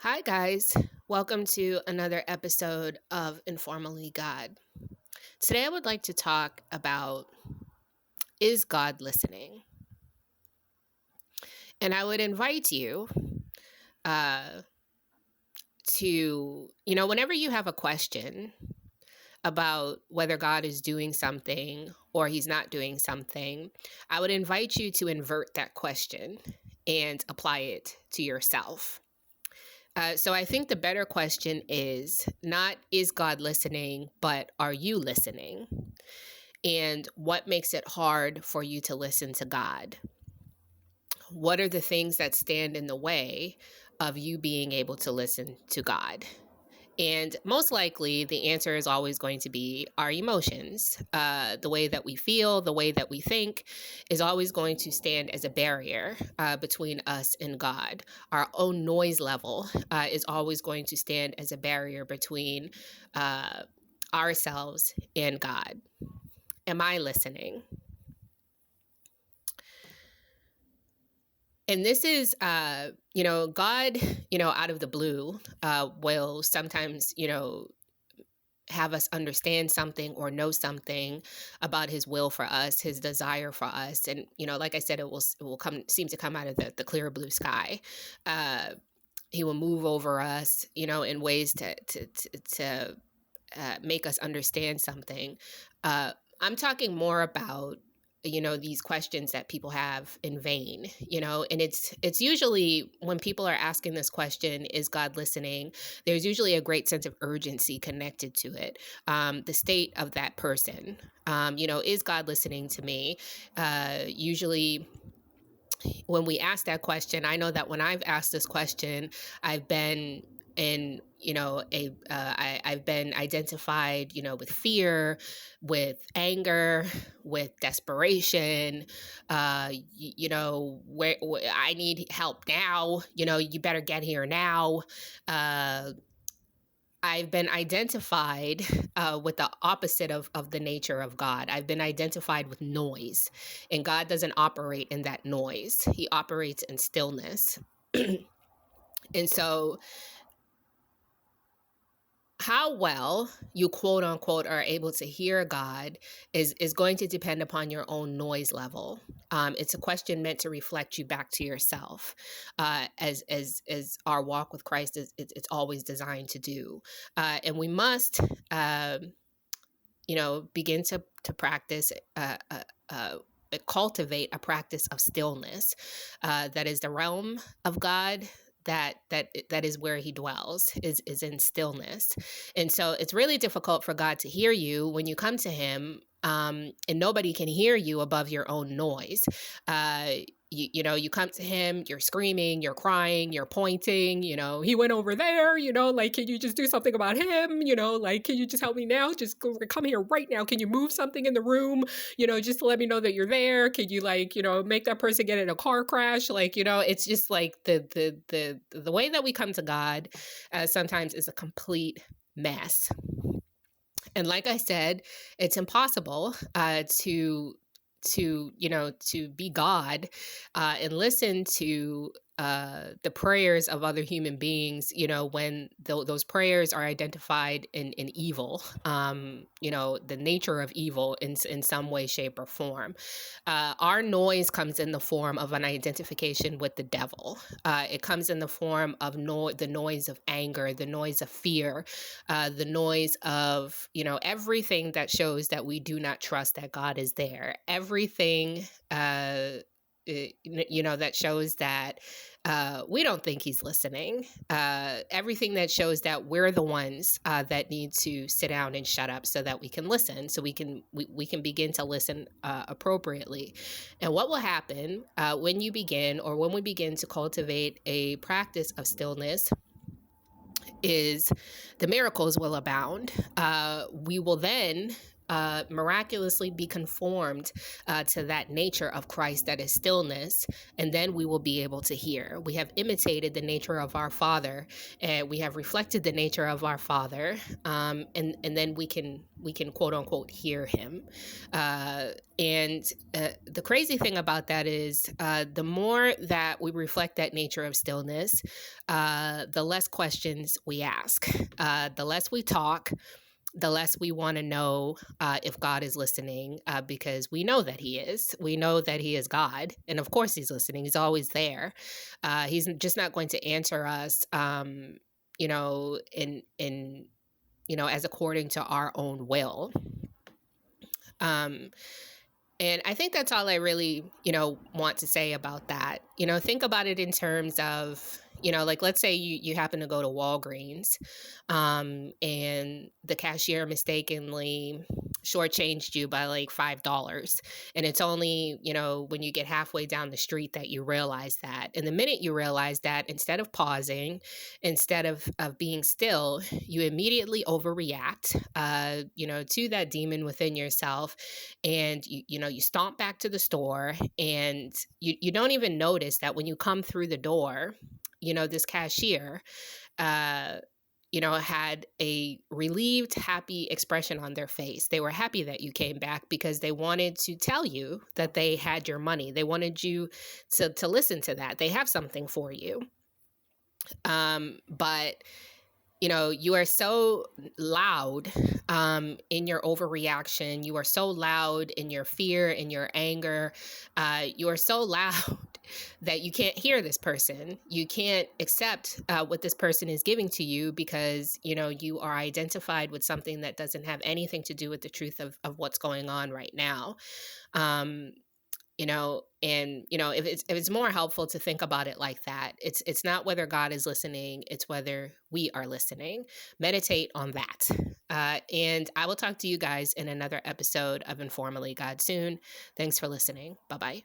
Hi, guys. Welcome to another episode of Informally God. Today, I would like to talk about is God listening? And I would invite you uh, whenever you have a question about whether God is doing something or he's not doing something, I would invite you to invert that question and apply it to yourself. So I think the better question is not is God listening, but are you listening? And what makes it hard for you to listen to God? What are the things that stand in the way of you being able to listen to God? And most likely, the answer is always going to be our emotions. The way that we feel, the way that we think is always going to stand as a barrier between us and God. Our own noise level is always going to stand as a barrier between ourselves and God. Am I listening? And this is, God, out of the blue, will sometimes, have us understand something or know something about his will for us, his desire for us. And, like I said, it will seem to come out of the clear blue sky. He will move over us, in ways to make us understand something. I'm talking more about these questions that people have in vain, and it's usually when people are asking this question, is God listening, there's usually a great sense of urgency connected to it. The state of that person, is God listening to me? Usually when we ask that question, I know that when I've asked this question, I've been in I've been identified with fear, with anger, with desperation. Where I need help now, you better get here now. I've been identified with the opposite of the nature of God. I've been identified with noise, and God doesn't operate in that noise. He operates in stillness. And so, how well you quote unquote are able to hear God is going to depend upon your own noise level. It's a question meant to reflect you back to yourself, as our walk with Christ it's always designed to do. And we must, begin to practice. Cultivate a practice of stillness that is the realm of God, that is where he dwells, is in stillness. And so it's really difficult for God to hear you when you come to him, and nobody can hear you above your own noise. You come to him, you're screaming, you're crying, you're pointing, he went over there, like, can you just do something about him? Like, can you just help me now? Just come here right now. Can you move something in the room? Just to let me know that you're there. Could you, like, make that person get in a car crash? Like, it's just like the way that we come to God sometimes is a complete mess. And like I said, it's impossible to be God and listen to the prayers of other human beings, when those prayers are identified in evil, the nature of evil in some way, shape, or form. Our noise comes in the form of an identification with the devil. It comes in the form of the noise of anger, the noise of fear, the noise of, everything that shows that we do not trust that God is there. Everything, that shows that we don't think he's listening. Everything that shows that we're the ones that need to sit down and shut up so that we can listen, so we can begin to listen appropriately. And what will happen when you begin, or when we begin to cultivate a practice of stillness, is the miracles will abound. We will then miraculously be conformed to that nature of Christ that is stillness, and then we will be able to hear. We have imitated the nature of our Father, and we have reflected the nature of our Father, and then we can quote unquote hear Him. And the crazy thing about that is, the more that we reflect that nature of stillness, the less questions we ask, the less we talk, the less we want to know if God is listening, because we know that He is. We know that He is God, and of course He's listening. He's always there. He's just not going to answer us, in as according to our own will. Um, and I think that's all I really, want to say about that. Think about it in terms of, like, let's say you happen to go to Walgreens, and the cashier mistakenly shortchanged you by like $5. And it's only, when you get halfway down the street that you realize that. And the minute you realize that, instead of pausing, instead of being still, you immediately overreact, to that demon within yourself, and you stomp back to the store, and you don't even notice that when you come through the door, this cashier uh had a relieved, happy expression on their face. They were happy that you came back because they wanted to tell you that they had your money. They wanted you to listen to that. They have something for you. But you are so loud, in your overreaction. You are so loud in your fear, in your anger. You are so loud that you can't hear this person. You can't accept what this person is giving to you, because, you are identified with something that doesn't have anything to do with the truth of what's going on right now. Um, and if it's more helpful to think about it like that, it's not whether God is listening, it's whether we are listening. Meditate on that. And I will talk to you guys in another episode of Informally God soon. Thanks for listening. Bye bye.